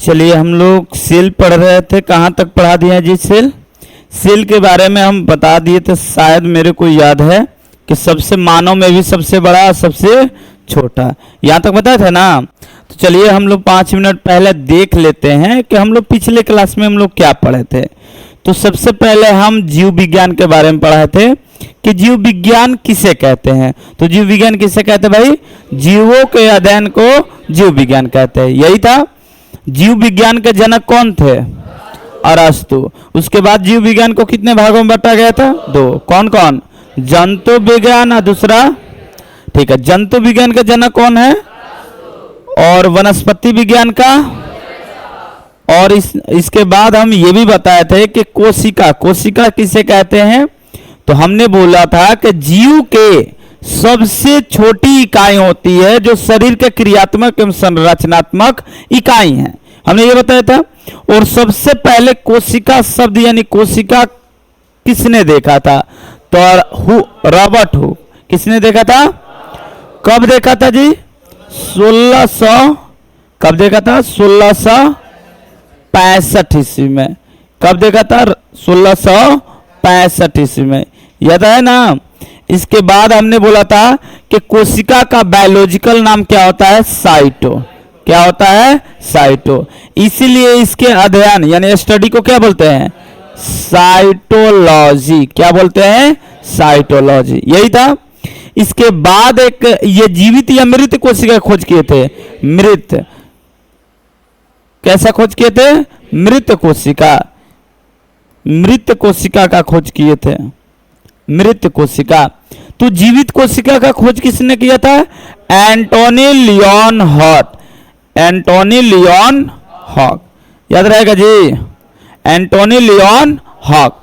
चलिए हम लोग सेल पढ़ रहे थे, कहाँ तक पढ़ा दिया जी? सेल के बारे में हम बता दिए थे, शायद मेरे को याद है कि सबसे मानव में भी सबसे बड़ा सबसे छोटा, यहाँ तक बताया था ना। तो चलिए हम लोग 5 मिनट पहले देख लेते हैं कि हम लोग पिछले क्लास में हम लोग क्या पढ़े थे। तो सबसे पहले हम जीव विज्ञान के बारे में पढ़े थे कि जीव विज्ञान किसे कहते हैं। तो जीव विज्ञान किसे कहते हैं भाई? जीवों के अध्ययन को जीव विज्ञान कहते हैं, यही था। जीव विज्ञान के जनक कौन थे? अरस्तु। उसके बाद जीव विज्ञान को कितने भागों में बांटा गया था? 2। कौन कौन? जंतु विज्ञान और दूसरा, ठीक है, जंतु विज्ञान का जनक कौन है? और वनस्पति विज्ञान का, और इसके बाद हम ये भी बताए थे कि कोशिका किसे कहते हैं। तो हमने बोला था कि जीव के सबसे छोटी इकाई होती है जो शरीर के क्रियात्मक एवं संरचनात्मक इकाई है, हमने ये बताया था। और सबसे पहले कोशिका शब्द यानी कोशिका किसने देखा था? तो रॉबर्ट हुक। किसने देखा था? कब देखा था जी? 1600। कब देखा था? 1665 ईस्वी में। कब देखा था? 1665 ईस्वी में, याद है ना। इसके बाद हमने बोला था कि कोशिका का बायोलॉजिकल नाम क्या होता है? साइटो। क्या होता है? साइटो। इसीलिए इसके अध्ययन यानी स्टडी को क्या बोलते हैं? साइटोलॉजी। क्या बोलते हैं? साइटोलॉजी, यही था। इसके बाद एक ये जीवित या मृत कोशिका खोज किए थे। मृत। कैसा खोज किए थे? मृत कोशिका। मृत कोशिका का खोज किए थे, मृत कोशिका। तो जीवित कोशिका का खोज किसने किया था? Antonie Leeuwenhoek. Antonie Leeuwenhoek, याद रहेगा जी, एंटोनी लियोन हॉक।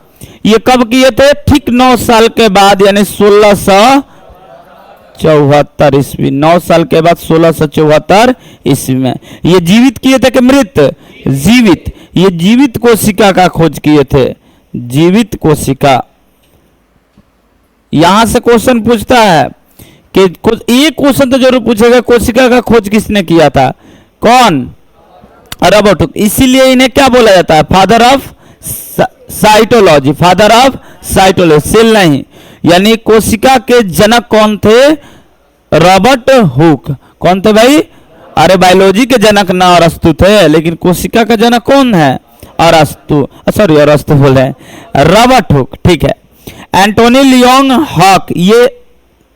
ये कब किए थे? ठीक 9 साल के बाद, यानी 1674 ईस्वी। 9 साल के बाद 1674 ईस्वी में। ये जीवित किए थे कि मृत? जीवित। ये जीवित कोशिका का खोज किए थे, जीवित कोशिका। यहां से क्वेश्चन पूछता है कि एक क्वेश्चन तो जरूर पूछेगा, कोशिका का खोज किसने किया था? कौन? Robert Hooke. इसीलिए इन्हें क्या बोला जाता है? Father of cytology. Father of cytology, cell नहीं। यानी कोशिका के जनक कौन थे? Robert Hooke. कौन थे भाई? अरे बायोलॉजी के जनक ना अरस्तु थे, लेकिन कोशिका का जनक कौन है? अरस्तु, सॉरी अरस्तु बोले, रॉबर्ट हुक, ठीक है। एंटोनी लियोन हॉक ये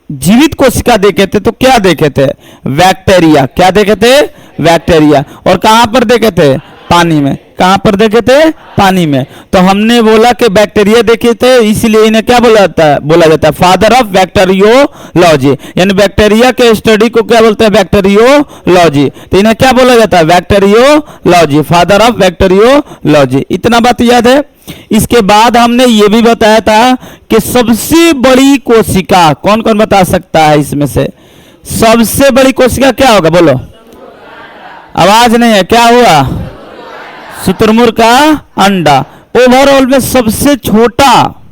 जीवित कोशिका देखे थे, तो क्या देखे थे? बैक्टीरिया। क्या देखे थे? बैक्टीरिया। और कहां पर देखे थे? पानी में। कहां पर देखे थे? पानी में। तो हमने बोला कि बैक्टीरिया देखे थे, इसीलिए इन्हें क्या बोला जाता है? Father of bacteriology. यानी बैक्टीरिया के स्टडी को क्या बोलते हैं? बैक्टीरियोलॉजी। तो इन्हें क्या बोला जाता है? Bacteriology, father of bacteriology. इतना बात याद है। इसके बाद हमने ये भी बताया था कि सबसे बड़ी कोशिका कौन कौन बता सकता है इसमें से? सबसे बड़ी कोशिका क्या होगा? बोलो, आवाज नहीं है, क्या हुआ? शुतुरमुर्ग का अंडा। ओवरऑल में सबसे छोटा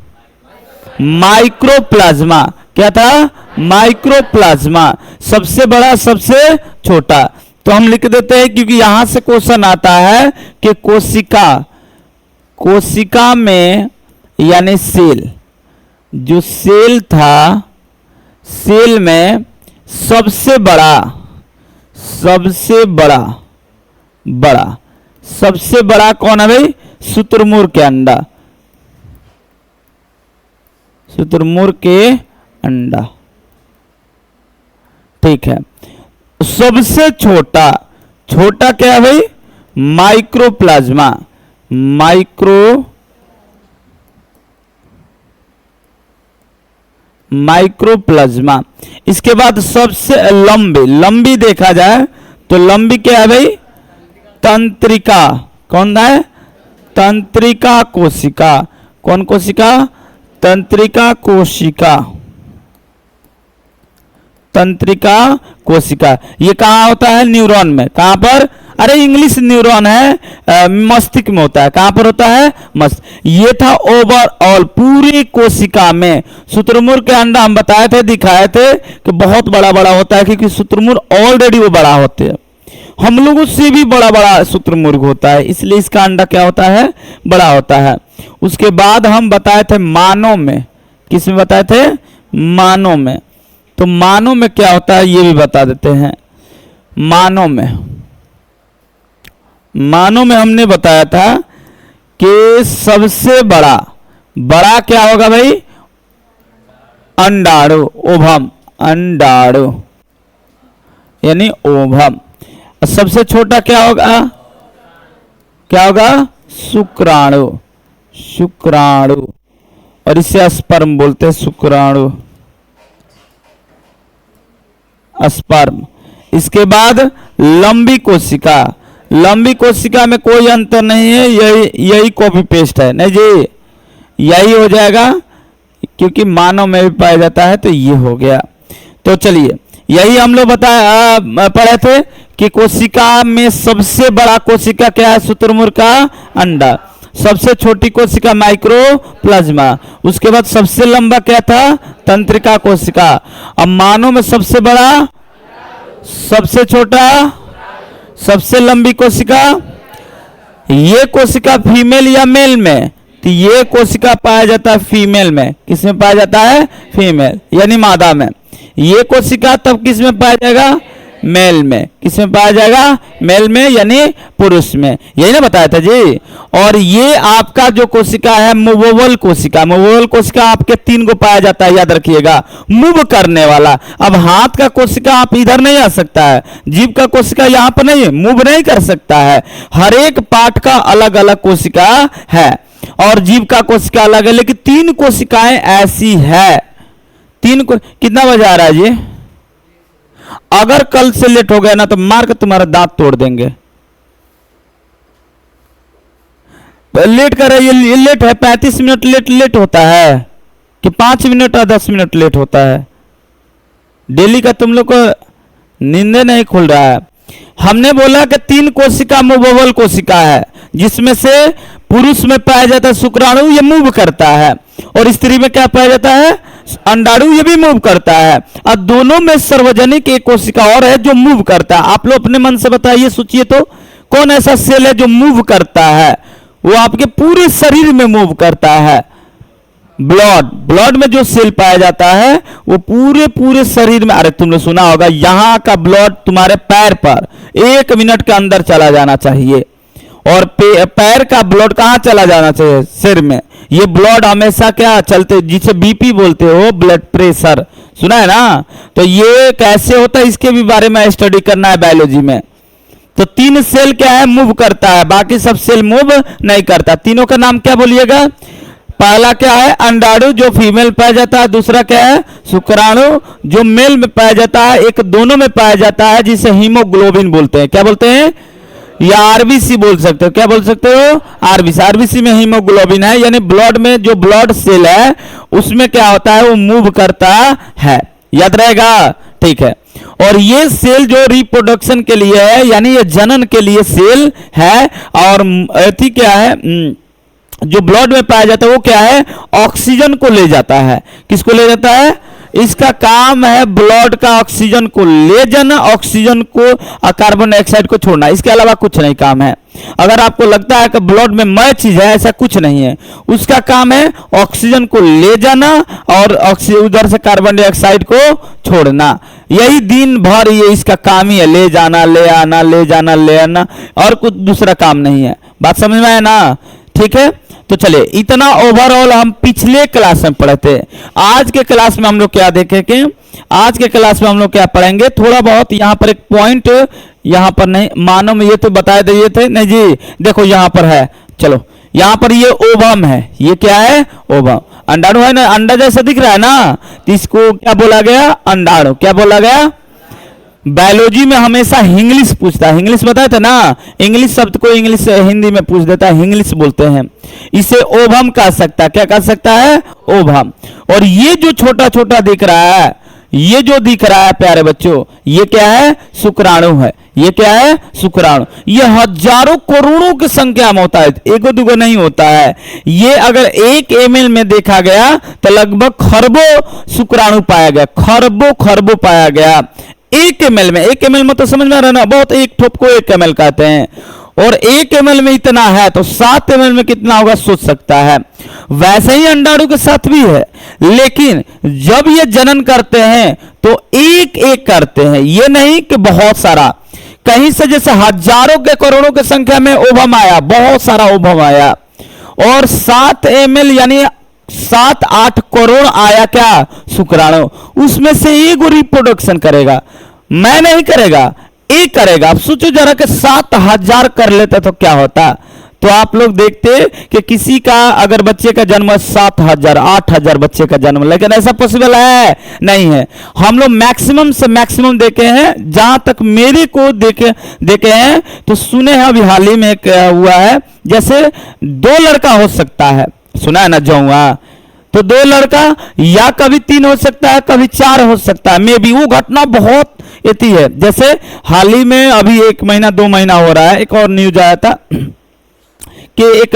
माइक्रोप्लाज्मा। क्या था? माइक्रोप्लाज्मा। सबसे बड़ा सबसे छोटा। तो हम लिख देते हैं, क्योंकि यहां से क्वेश्चन आता है कि कोशिका में यानी सेल, जो सेल था, सेल में सबसे बड़ा कौन है भाई? शुतुरमुर्ग के अंडा। शुतुरमुर्ग के अंडा, ठीक है। सबसे छोटा क्या है भाई? माइक्रोप्लाज्मा। माइक्रोप्लाज्मा। इसके बाद सबसे लंबी देखा जाए तो लंबी क्या है भाई? तंत्रिका। कौन है? तंत्रिका कोशिका। कौन कोशिका? तंत्रिका कोशिका। तंत्रिका कोशिका। ये कहाँ होता है? न्यूरॉन में। कहाँ पर? अरे इंग्लिश न्यूरॉन है, मस्तिष्क में होता है। कहां पर होता है? मस्तिष्क। ये था ओवरऑल पूरी कोशिका में। शुतुरमुर्ग के अंडा हम बताए थे, दिखाए थे कि बहुत बड़ा होता है, क्योंकि शुतुरमुर्ग ऑलरेडी वो बड़ा होते हैं। हम लोगों से भी बड़ा बड़ा शुतुरमुर्ग होता है, इसलिए इसका अंडा क्या होता है, बड़ा होता है। उसके बाद हम बताए थे मानव में, किस में बताए थे, मानव में। तो मानव में क्या होता है ये भी बता देते हैं। मानव में हमने बताया था कि सबसे बड़ा क्या होगा भाई, अंडाणु, ओभम, अंडाणु यानी ओभम। सबसे छोटा क्या होगा, शुक्राणु, और इसे स्पर्म बोलते हैं, शुक्राणु, स्पर्म। इसके बाद लंबी कोशिका में कोई अंतर नहीं है, यही कॉपी पेस्ट है, नहीं जी, यही हो जाएगा क्योंकि मानव में भी पाया जाता है, तो ये हो गया। तो चलिए यही हम लोग पढ़े थे कि कोशिका में सबसे बड़ा कोशिका क्या है, शुतुरमुर्ग का अंडा। सबसे छोटी कोशिका माइक्रोप्लाज्मा। उसके बाद सबसे लंबा क्या था, तंत्रिका कोशिका। अब मानव में सबसे बड़ा, सबसे छोटा, सबसे लंबी कोशिका। ये कोशिका फीमेल या मेल में, तो ये कोशिका पाया जाता है फीमेल में। किसमें पाया जाता है, फीमेल यानी मादा में। ये कोशिका तब किस में पाया जाएगा, मेल में। किसमें पाया जाएगा, मेल में यानी पुरुष में। यही ना बताया था जी। और ये आपका जो कोशिका है मूवेबल कोशिका आपके 3 को पाया जाता है, याद रखिएगा, मूव करने वाला। अब हाथ का कोशिका आप इधर नहीं आ सकता है, जीभ का कोशिका यहाँ पर नहीं, मूव नहीं कर सकता है। हर एक पार्ट का अलग अलग कोशिका है और जीभ का कोशिका अलग है, लेकिन 3 कोशिकाएं ऐसी है। 3 को कितना बजा आ रहा है जी, अगर कल से लेट हो गया ना तो मार कर तुम्हारा दांत तोड़ देंगे। लेट कर रही है, लेट है, 35 मिनट लेट होता है कि 5 मिनट और 10 मिनट लेट होता है। डेली का तुम लोग को नींदे नहीं खुल रहा है। हमने बोला कि 3 कोशिका मूवेबल कोशिका है, जिसमें से पुरुष में पाया जाता है शुक्राणु, ये मूव करता है, और स्त्री में क्या पाया जाता है, अंडाणु, ये भी मूव करता है। और दोनों में सार्वजनिक एक कोशिका और है जो मूव करता है। आप लोग अपने मन से बताइए, सोचिए तो, कौन ऐसा सेल है जो मूव करता है, वो आपके पूरे शरीर में मूव करता है। ब्लड में जो सेल पाया जाता है वो पूरे शरीर में। अरे तुमने सुना होगा, यहां का ब्लड तुम्हारे पैर पर 1 मिनट के अंदर चला जाना चाहिए, और पैर का ब्लड कहां चला जाना चाहिए, सिर में। ये ब्लड हमेशा क्या चलते, जिसे बीपी बोलते हो, ब्लड प्रेशर, सुना है ना। तो ये कैसे होता है, इसके भी बारे में स्टडी करना है बायोलॉजी में। तो 3 सेल क्या है, मूव करता है, बाकी सब सेल मूव नहीं करता। तीनों का नाम क्या बोलिएगा, पहला क्या है, अंडाणु जो फीमेल पाया जाता है, दूसरा क्या है, शुक्राणु जो मेल में पाया जाता है, एक दोनों में पाया जाता है जिसे हीमोग्लोबिन बोलते हैं। क्या बोलते हैं, या आरबीसी बोल सकते हो। क्या बोल सकते हो, आरबीसी में हीमोग्लोबिन है, यानी ब्लड में जो ब्लड सेल है उसमें क्या होता है, वो मूव करता है, याद रहेगा, ठीक है। और ये सेल जो रिप्रोडक्शन के लिए है, यानी ये जनन के लिए सेल है। और अथी क्या है, जो ब्लड में पाया जाता है वो क्या है, ऑक्सीजन को ले जाता है। किसको ले जाता है, इसका काम है ब्लड का ऑक्सीजन को ले जाना, ऑक्सीजन को और कार्बन डाइऑक्साइड को छोड़ना, इसके अलावा कुछ नहीं काम है। अगर आपको लगता है कि ब्लड में मय चीज है, ऐसा कुछ नहीं है। उसका काम है ऑक्सीजन को ले जाना और उधर से कार्बन डाइऑक्साइड को छोड़ना। यही दिन भर ये इसका काम ही है, ले जाना, ले आना, ले जाना, ले आना, और कुछ दूसरा काम नहीं है। बात समझ में आया ना, ठीक है। तो चलिए, इतना ओवरऑल हम पिछले क्लास में पढ़े थे। आज के क्लास में हम लोग क्या देखेंगे, आज के क्लास में हम लोग क्या पढ़ेंगे, थोड़ा बहुत यहाँ पर एक पॉइंट, यहाँ पर नहीं, मानव में ये तो बताए दिए थे, नहीं जी, देखो यहाँ पर है, चलो यहाँ पर ये ओवम है, ये क्या है, ओवम। अंडाणु है ना, अंडा जैसा दिख रहा है ना, तो इसको क्या बोला गया, अंडाणु। क्या बोला गया, बायोलॉजी में हमेशा इंग्लिश पूछता है, इंग्लिश बताया था ना, इंग्लिश शब्द को इंग्लिश हिंदी में पूछ देता है, इंग्लिश बोलते हैं। इसे ओवम कह सकता है, क्या कह सकता है, ओवम। और ये जो छोटा छोटा दिख रहा है, ये जो दिख रहा है प्यारे बच्चों, ये क्या है, शुक्राणु है। ये क्या है, शुक्राणु। ये हजारों करोड़ों की संख्या में होता है, एगो दुगो नहीं होता है। ये अगर 1 ml में देखा गया तो लगभग खरबों शुक्राणु पाया गया, खरबों पाया गया। 1 ml में, 1 ml मतलब समझ में आ रहा है ना, बहुत, एक ठोप को 1 ml कहते हैं, और 1 ml में इतना है तो 7 ml में कितना होगा सोच सकता है। वैसे ही अंडाणु के साथ भी है, लेकिन जब ये जनन करते हैं तो एक एक करते हैं, ये नहीं कि बहुत सारा, कहीं से जैसे हजारों के करोड़ों की संख्या में ओवम आया, बहुत सारा ओवम आया, और 7 ml यानी 7-8 करोड़ आया क्या शुक्राणु, उसमें से एक रिप्रोडक्शन करेगा, मैं नहीं करेगा, एक करेगा। अब सोचो जरा कि 7,000 कर लेते तो क्या होता। तो आप लोग देखते कि किसी का अगर बच्चे का जन्म 7,000 8,000 बच्चे का जन्म, लेकिन ऐसा पॉसिबल है नहीं है। हम लोग मैक्सिमम से मैक्सिमम देखे हैं, जहां तक मेरे को देखे हैं तो सुने हैं, अभी हाल ही में एक हुआ है, जैसे 2 लड़का हो सकता है, सुना है ना जौआ, तो 2 लड़का या कभी 3 हो सकता है, कभी 4 हो सकता है, मे बी वो घटना बहुत इतनी है। जैसे हाल ही में अभी 1 महीना 2 महीना हो रहा है, एक और न्यूज आया था कि एक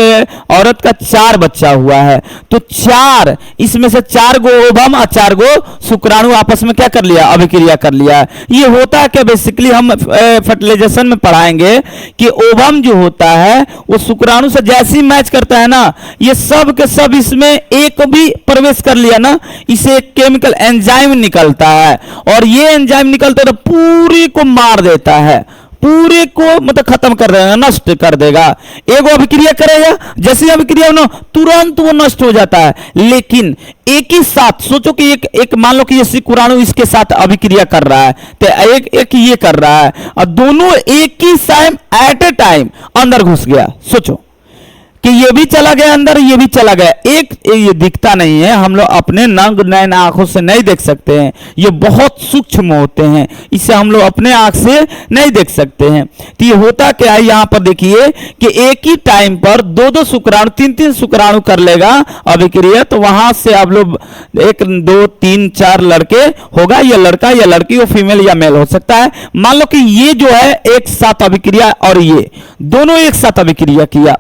औरत का 4 बच्चा हुआ है, तो 4 इसमें से 4 गो ओवम और 4 गो शुक्राणु आपस में क्या कर लिया, अभिक्रिया कर लिया। ये होता है कि बेसिकली हम फर्टिलाइजेशन में पढ़ाएंगे कि ओवम जो होता है वो शुक्राणु से जैसे ही मैच करता है ना, ये सब के सब इसमें एक भी प्रवेश कर लिया ना, इसे एक केमिकल एंजाइम निकलता है, और ये एंजाइम निकलता है तो पूरी को मार देता है, पूरे को मतलब खत्म कर देगा, नष्ट कर देगा। एक अभिक्रिया करेगा, जैसे अभिक्रिया ना तुरंत वो नष्ट हो जाता है। लेकिन एक ही साथ सोचो कि एक मान लो कि ये शुक्राणु इसके साथ अभिक्रिया कर रहा है, तो एक ये कर रहा है, और दोनों एक ही टाइम एट ए टाइम अंदर घुस गया। सोचो कि ये भी चला गया अंदर, ये भी चला गया, एक ये दिखता नहीं है, हम लोग अपने नंग नयन आंखों से नहीं देख सकते हैं, ये बहुत सूक्ष्म होते हैं, इसे हम लोग अपने आंख से नहीं देख सकते हैं। तो ये होता क्या है, यहां पर देखिए कि एक ही टाइम पर 2-2 शुक्राणु 3-3 शुक्राणु कर लेगा अभिक्रिया, तो वहां से आप लोग 1 2 3 4 लड़के होगा, या लड़का या लड़की, वो फीमेल या मेल हो सकता है। मान लो कि ये जो है एक साथ अभिक्रिया, और ये दोनों एक साथ अभिक्रिया किया,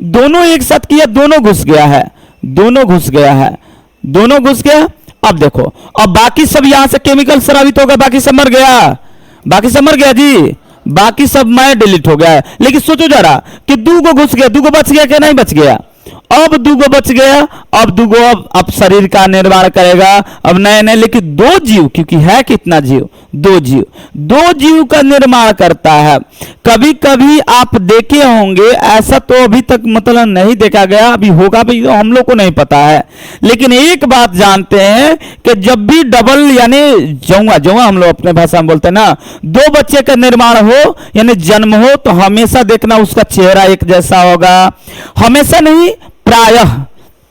दोनों एक साथ किया, दोनों घुस गया है, दोनों घुस गया है, दोनों घुस गया। अब देखो, अब बाकी सब यहां से केमिकल स्रावित होगा, बाकी सब मर गया, बाकी सब मर गया जी, बाकी सब मैं डिलीट हो गया है। लेकिन सोचो जरा कि 2 को घुस गया, 2 को बच गया क्या नहीं बच गया, अब 2 को बच गया, अब 2 को अब शरीर का निर्माण करेगा, अब नए नए, लेकिन 2 जीव, क्योंकि है कितना जीव, 2 जीव का निर्माण करता है। कभी कभी आप देखे होंगे, ऐसा तो अभी तक मतलब नहीं देखा गया, अभी होगा भी तो हम लोग को नहीं पता है, लेकिन एक बात जानते हैं कि जब भी डबल यानी जौआ हम लोग अपने भाषा में बोलते हैं ना, 2 बच्चे का निर्माण हो यानी जन्म हो, तो हमेशा देखना उसका चेहरा एक जैसा होगा, हमेशा नहीं,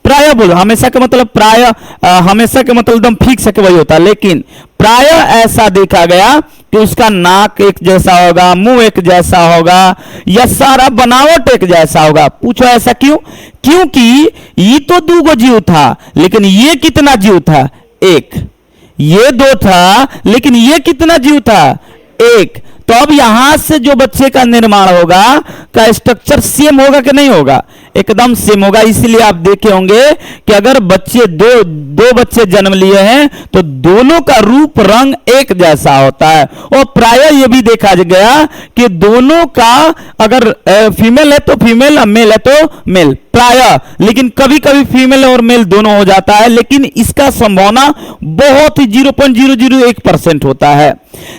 प्रायः बोलो, हमेशा का मतलब प्रायः, हमेशा का मतलब एकदम फिक्स है कि वही होता है, लेकिन प्रायः ऐसा देखा गया कि उसका नाक एक जैसा होगा, मुंह एक जैसा होगा, या सारा बनावट एक जैसा होगा। पूछो ऐसा क्यों? क्योंकि ये तो 2 जीव था, लेकिन ये कितना जीव था, 1, ये 2 था, लेकिन ये कितना जीव था, 1। तो अब यहां से जो बच्चे का निर्माण होगा का स्ट्रक्चर सेम होगा कि नहीं होगा, एकदम सेम होगा। इसलिए आप देखे होंगे कि अगर बच्चे दो बच्चे जन्म लिए हैं तो दोनों का रूप रंग एक जैसा होता है, और प्रायः ये भी देखा गया कि दोनों का अगर फीमेल है तो फीमेल और मेल है तो मेल, प्रायः। लेकिन कभी कभी फीमेल और मेल दोनों हो जाता है, लेकिन इसका संभावना बहुत ही 0.001% होता है।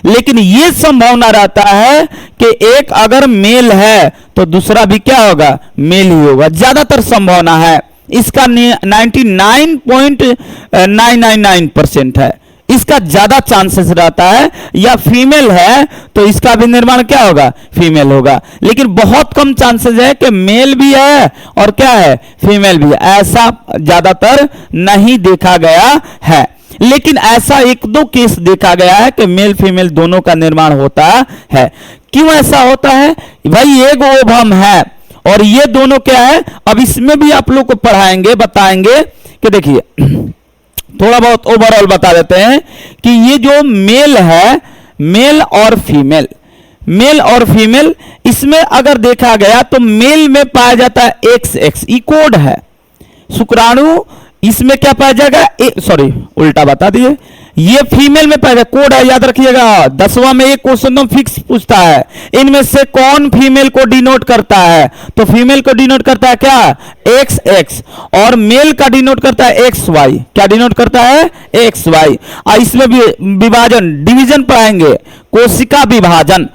लेकिन यह संभावना रहता है कि एक अगर मेल है तो दूसरा भी क्या होगा, मेल ही होगा, ज्यादातर संभावना है इसका 99.999% है, इसका ज्यादा चांसेस रहता है। या फीमेल है तो इसका भी निर्माण क्या होगा, फीमेल होगा। लेकिन बहुत कम चांसेस है कि मेल भी है और क्या है, फीमेल भी है, ऐसा ज्यादातर नहीं देखा गया है। लेकिन ऐसा 1-2 केस देखा गया है कि मेल फीमेल दोनों का निर्माण होता है। क्यों ऐसा होता है भाई, एक ओवम है और ये दोनों क्या है, अब इसमें भी आप लोग को पढ़ाएंगे, बताएंगे कि देखिए थोड़ा बहुत ओवरऑल बता देते हैं कि ये जो मेल है, मेल और फीमेल, मेल और फीमेल, इसमें अगर देखा गया तो मेल में पाया जाता है XX, ई कोड है। शुक्राणु इसमें क्या पाया जाएगा, सॉरी उल्टा बता दिए, ये फीमेल में पहले कोड है, याद रखिएगा। 10वां में एक क्वेश्चन तो फिक्स पूछता है, इनमें से कौन फीमेल को डिनोट करता है? तो फीमेल को डिनोट करता है क्या? एक्स एक्स, और मेल का डिनोट करता है एक्स वाई। क्या डिनोट करता है? X Y. इसमें भी विभाजन डिवीजन पढ़ाएंगे, कोशिका विभाजन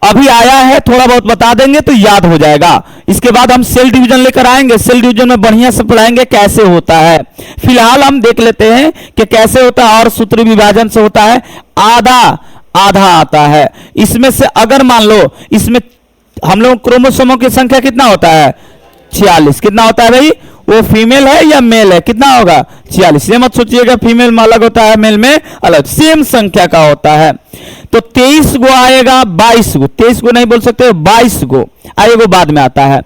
अभी आया है, थोड़ा बहुत बता देंगे तो याद हो जाएगा। इसके बाद हम सेल डिवीजन लेकर आएंगे, सेल डिवीजन में बढ़िया से पढ़ाएंगे कैसे होता है। फिलहाल हम देख लेते हैं कि कैसे होता है। और सूत्री विभाजन से होता है आधा आधा आता है। इसमें से अगर मान लो इसमें हम लोग क्रोमोसोमों की संख्या कितना होता है? 46। कितना होता है भाई? वो फीमेल है या मेल है? कितना होगा? 46। ये मत सोचिएगा फीमेल में अलग होता है, मेल में अलग, सेम संख्या का होता है। तो 23 गो आएगा, 22 गो, 23 गो नहीं बोल सकते, 22 गो आएगा, बाद में आता है।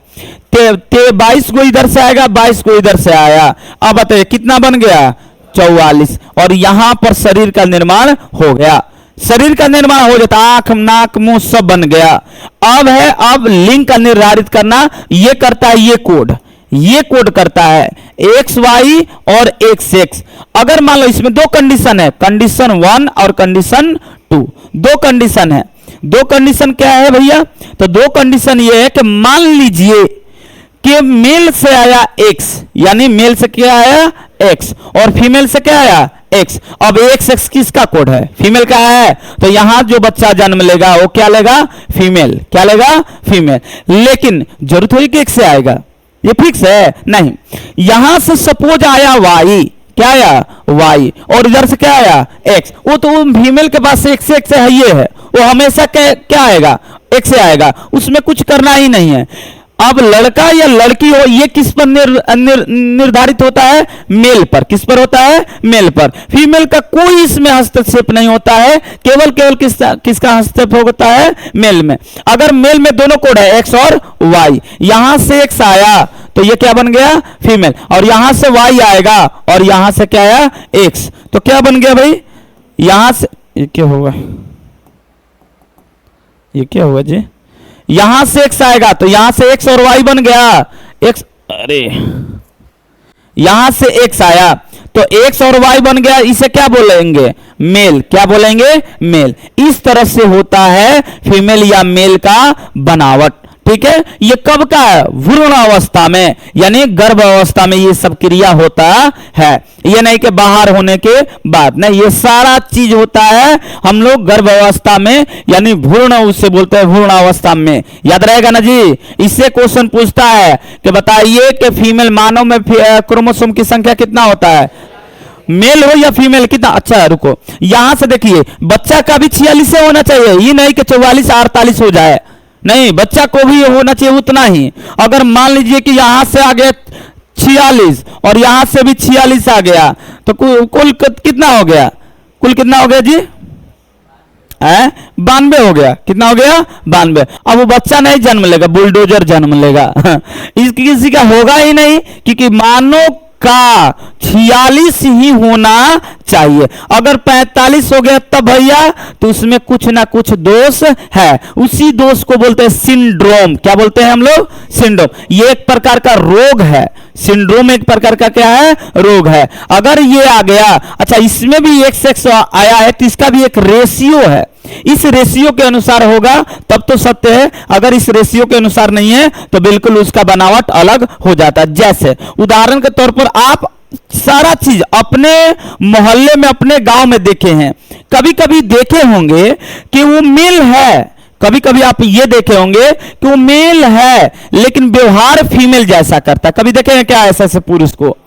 22 गो इधर से आएगा, 22 गो इधर से आया। अब बताइए कितना बन गया? 44। और यहां पर शरीर का निर्माण हो गया, शरीर का निर्माण हो जाता, आंख नाक मुंह सब बन गया। अब लिंग का निर्धारित करना, ये करता है ये कोड, ये कोड करता है एक्स वाई और एक्स एक्स। अगर मान लो इसमें दो कंडीशन है, कंडीशन 1 और कंडीशन 2, दो कंडीशन है। दो कंडीशन क्या है भैया? तो दो कंडीशन ये है कि मान लीजिए कि मेल से आया एक्स, यानी मेल से क्या आया? एक्स, और फीमेल से क्या आया? एक्स। अब एक्स एक्स किसका कोड है? फीमेल का है। तो यहां जो बच्चा जन्म लेगा वो क्या लेगा? फीमेल। क्या लेगा? फीमेल। लेकिन जरूरत है कि एक्स से आएगा, ये फिक्स है? नहीं। यहां से सपोज आया वाई, क्या आया? वाई, और इधर से क्या आया? एक्स। वो तो फीमेल के पास से एक्स एक्स है, ये है, वो हमेशा क्या आएगा? एक्स से आएगा, उसमें कुछ करना ही नहीं है। अब लड़का या लड़की हो, ये किस पर निर्धारित होता है? मेल पर। किस पर होता है? मेल पर। फीमेल का कोई इसमें हस्तक्षेप नहीं होता है, केवल किसका हस्तक्षेप होता है? मेल में। अगर मेल में दोनों कोड है एक्स और वाई, यहां से एक्स आया तो ये क्या बन गया? फीमेल, और यहां से वाई आएगा और यहां से क्या आया? एक्स, तो क्या बन गया भाई? यहां से ये क्या होगा? ये क्या हुआ जी? यहां से एक्स आएगा तो यहां से एक्स और वाई बन गया। एक्स, अरे यहां से एक्स आया तो एक्स और वाई बन गया, इसे क्या बोलेंगे? मेल। क्या बोलेंगे? मेल। इस तरह से होता है फीमेल या मेल का बनावट। ठीक है, ये कब का है? भ्रूण अवस्था में, यानी गर्भ अवस्था में ये सब क्रिया होता है। ये नहीं कि बाहर होने के बाद, नहीं, ये सारा चीज होता है हम लोग गर्भ अवस्था में, यानी भ्रूण, उससे बोलते हैं भ्रूण अवस्था में। याद रहेगा ना जी? इससे क्वेश्चन पूछता है कि बताइए कि फीमेल मानव में क्रोमोसोम की संख्या कितना होता है? मेल हो या फीमेल, कितना? अच्छा रुको, यहां से देखिए, बच्चा का भी 46 होना चाहिए, ये नहीं कि 44 48 हो जाए, नहीं, बच्चा को भी होना चाहिए उतना ही। अगर मान लीजिए कि यहां से आ गया 46 और यहां से भी 46 आ गया तो कुल कितना हो गया? कुल कितना हो गया जी? 92 हो गया। कितना हो गया? 92। अब वो बच्चा नहीं जन्म लेगा, बुलडोजर जन्म लेगा। किसी का होगा ही नहीं, क्योंकि मानव का 46 ही होना चाहिए। अगर 45 हो गया तब भैया तो उसमें कुछ ना कुछ दोष है, उसी दोष को बोलते हैं सिंड्रोम। क्या बोलते हैं हम लोग? सिंड्रोम। ये एक प्रकार का रोग है, सिंड्रोम एक प्रकार का क्या है? रोग है। अगर ये आ गया, अच्छा इसमें भी एक सेक्स आया है तो इसका भी एक रेशियो है, इस रेशियो के अनुसार होगा तब तो सत्य है, अगर इस रेशियो के अनुसार नहीं है तो बिल्कुल उसका बनावट अलग हो जाता है। जैसे उदाहरण के तौर पर आप सारा चीज अपने मोहल्ले में, अपने गांव में देखे हैं, कभी कभी देखे होंगे कि वो मेल है, कभी कभी आप ये देखे होंगे कि वो मेल है लेकिन व्यवहार फीमेल जैसा करता है। कभी देखे हैं क्या ऐसे पुरुष को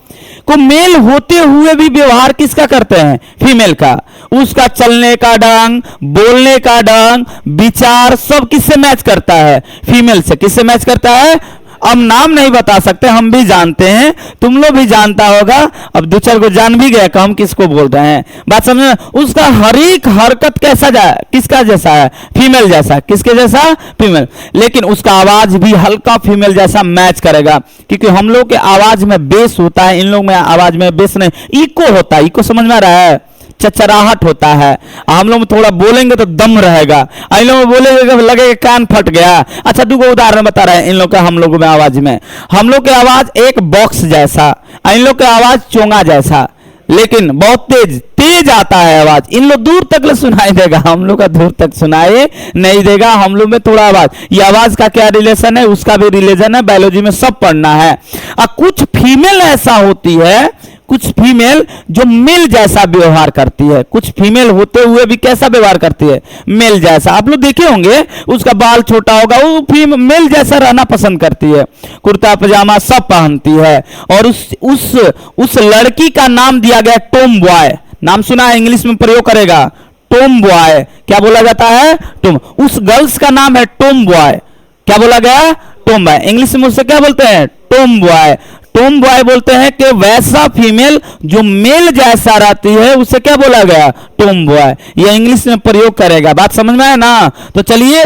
मेल होते हुए भी व्यवहार किसका करते हैं? फीमेल का। उसका चलने का ढंग, बोलने का ढंग, विचार सब किससे मैच करता है? फीमेल से। किससे मैच करता है? अब नाम नहीं बता सकते, हम भी जानते हैं, तुम लोग भी जानता होगा, अब दो चार को जान भी गया कि हम किसको बोल रहे हैं। बात समझ में? उसका हर एक हरकत कैसा किसका जैसा है? फीमेल जैसा। किसके जैसा? फीमेल। लेकिन उसका आवाज भी हल्का फीमेल जैसा मैच करेगा, क्योंकि हम लोग के आवाज में बेस होता है, इन लोग में आवाज में बेस नहीं, इको होता है। इको समझ में आ रहा है? चचराहट होता है। हम लोग थोड़ा बोलेंगे तो दम रहेगा, इन लोग बोलेंगे लगेगा कान फट गया। अच्छा दो उदाहरण बता रहे हैं इन लोग का, हम लोगों में आवाज में, हम लोग की आवाज एक बॉक्स जैसा, इन लोग की आवाज चोंगा जैसा, लेकिन बहुत तेज तेज आता है आवाज, इन लोग दूर तक ले सुनाई देगा, हम लोग का दूर तक सुनाई नहीं देगा, हम लोग में थोड़ा आवाज। ये आवाज का क्या रिलेशन है, उसका भी रिलेशन है, बायोलॉजी में सब पढ़ना है। अब कुछ फीमेल ऐसा होती है, कुछ फीमेल जो मेल जैसा व्यवहार करती है, कुछ फीमेल होते हुए भी कैसा व्यवहार करती है, मेल जैसा। आप लोग देखे होंगे, उसका बाल छोटा होगा, वो मेल जैसा रहना पसंद करती है, कुर्ता पजामा सब पहनती है। और उस लड़की का नाम दिया गया टॉम बॉय। नाम सुना है, इंग्लिश में प्रयोग करेगा टॉम बॉय। क्या बोला जाता है, टॉम। उस गर्ल्स का नाम है टॉम बॉय। क्या बोला गया, टॉम बॉय। इंग्लिश में उससे क्या बोलते हैं, टॉम बॉय। टॉम बॉय बोलते हैं कि वैसा फीमेल जो मेल जैसा रहती है, उसे क्या बोला गया, टॉम बॉय। ये इंग्लिश में प्रयोग करेगा। बात समझ में आया ना। तो चलिए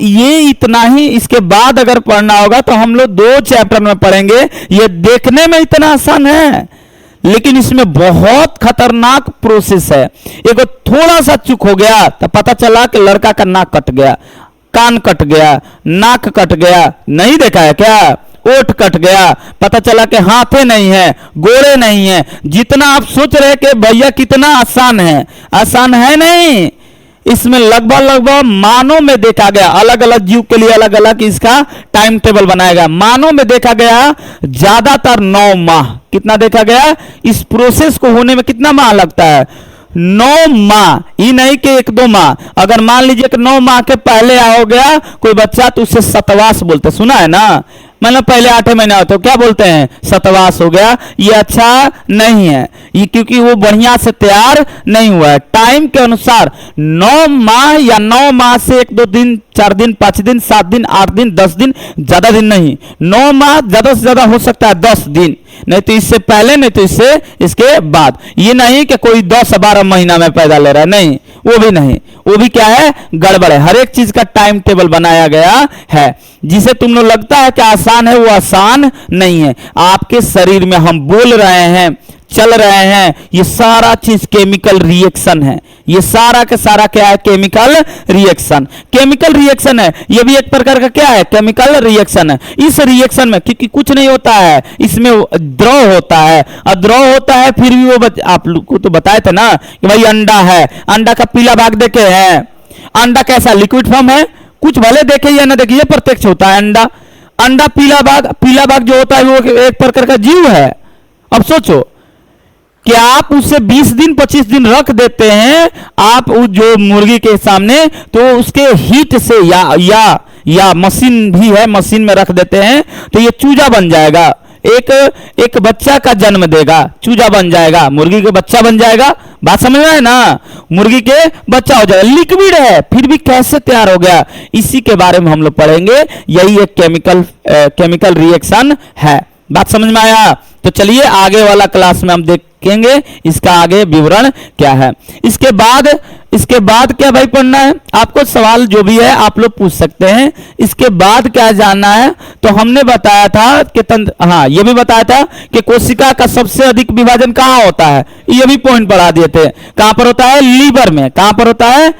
ये इतना ही। इसके बाद अगर पढ़ना होगा तो हम लोग 2 चैप्टर में पढ़ेंगे। ये देखने में इतना आसान है, लेकिन इसमें बहुत खतरनाक प्रोसेस है। एक थोड़ा सा चूक हो गया तो पता चला कि लड़का का नाक कट गया, कान कट गया, नाक कट गया। नहीं देखा है क्या, ओठ कट गया, पता चला कि हाथे नहीं है, गोड़े नहीं है। जितना आप सोच रहे कि भैया कितना आसान है, आसान है नहीं। इसमें लगभग मानों में देखा गया, अलग अलग जीव के लिए अलग अलग इसका टाइम टेबल बनाया गया। मानों में देखा गया ज्यादातर 9 माह। कितना देखा गया, इस प्रोसेस को होने में कितना माह लगता है, 9 माह। ये नहीं कि 1-2 माह। अगर मान लीजिए कि 9 माह के पहले हो गया कोई बच्चा तो उसे सतवास बोलते, सुना है ना। मतलब पहले 8 महीना होते क्या बोलते हैं, सतवास हो गया। ये अच्छा नहीं है, ये क्योंकि वो बढ़िया से तैयार नहीं हुआ है। टाइम के अनुसार 9 माह या 9 माह से 1-2 दिन, 4 दिन, 5 दिन, 7 दिन, 8 दिन, 10 दिन, ज्यादा दिन नहीं। 9 माह ज्यादा से ज्यादा हो सकता है 10 दिन, नहीं तो इससे पहले, नहीं तो इससे इसके बाद। ये नहीं कि कोई 10-12 महीना में पैदा ले रहा है, नहीं, वो भी नहीं। वो भी क्या है, गड़बड़ है। हर एक चीज का टाइम टेबल बनाया गया है। जिसे तुम लोग लगता है कि आसान है, वो आसान नहीं है। आपके शरीर में हम बोल रहे हैं, चल रहे हैं, ये सारा चीज केमिकल रिएक्शन है। ये सारा का सारा क्या है, केमिकल रिएक्शन। केमिकल रिएक्शन है, ये भी एक प्रकार का क्या है, केमिकल रिएक्शन है। इस रिएक्शन में क्योंकि कुछ नहीं होता है, इसमें द्रव होता है। और द्रव होता है फिर भी वो आप लोग को तो बताए थे ना कि भाई अंडा है, अंडा का पीला भाग देखे हैं। अंडा कैसा, लिक्विड फॉर्म है, कुछ भले देखे या ना देखे, ये प्रत्यक्ष होता है। अंडा पीला भाग जो होता है वो एक प्रकार का जीव है। अब सोचो कि आप उसे 20 दिन 25 दिन रख देते हैं आप उस जो मुर्गी के सामने, तो उसके हीट से या मशीन भी है, मशीन में रख देते हैं तो ये चूजा बन जाएगा। एक बच्चा का जन्म देगा, चूजा बन जाएगा, मुर्गी के बच्चा बन जाएगा। बात समझ में है ना, मुर्गी के बच्चा हो जाएगा। लिक्विड है फिर भी कैसे तैयार हो गया, इसी के बारे में हम लोग पढ़ेंगे। यही एक केमिकल रिएक्शन है। बात समझ में आया। तो चलिए आगे वाला क्लास में हम देखेंगे इसका आगे विवरण क्या है। इसके बाद क्या भाई पढ़ना है, आपको सवाल जो भी है आप लोग पूछ सकते हैं। इसके बाद क्या जानना है, तो हमने बताया था कि ये भी बताया था कि कोशिका का सबसे अधिक विभाजन कहाँ होता है, ये भी पॉइंट पढ़ा दिए थे। कहां पर होता है, लीवर में। कहां पर होता है,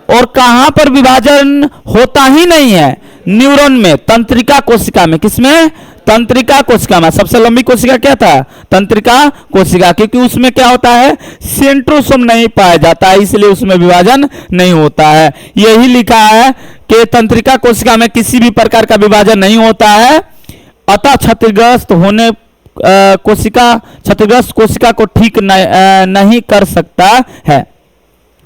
और कहां पर विभाजन होता ही नहीं है, न्यूरॉन में, तंत्रिका कोशिका में। किसमें, तंत्रिका कोशिका में। सबसे लंबी कोशिका क्या था, तंत्रिका कोशिका, क्योंकि उसमें क्या होता है, सेंट्रोसोम नहीं पाया जाता है, इसलिए उसमें विभाजन नहीं होता है। यही लिखा है कि तंत्रिका कोशिका में किसी भी प्रकार का विभाजन नहीं होता है, अतः क्षतिग्रस्त कोशिका को ठीक नहीं कर सकता है।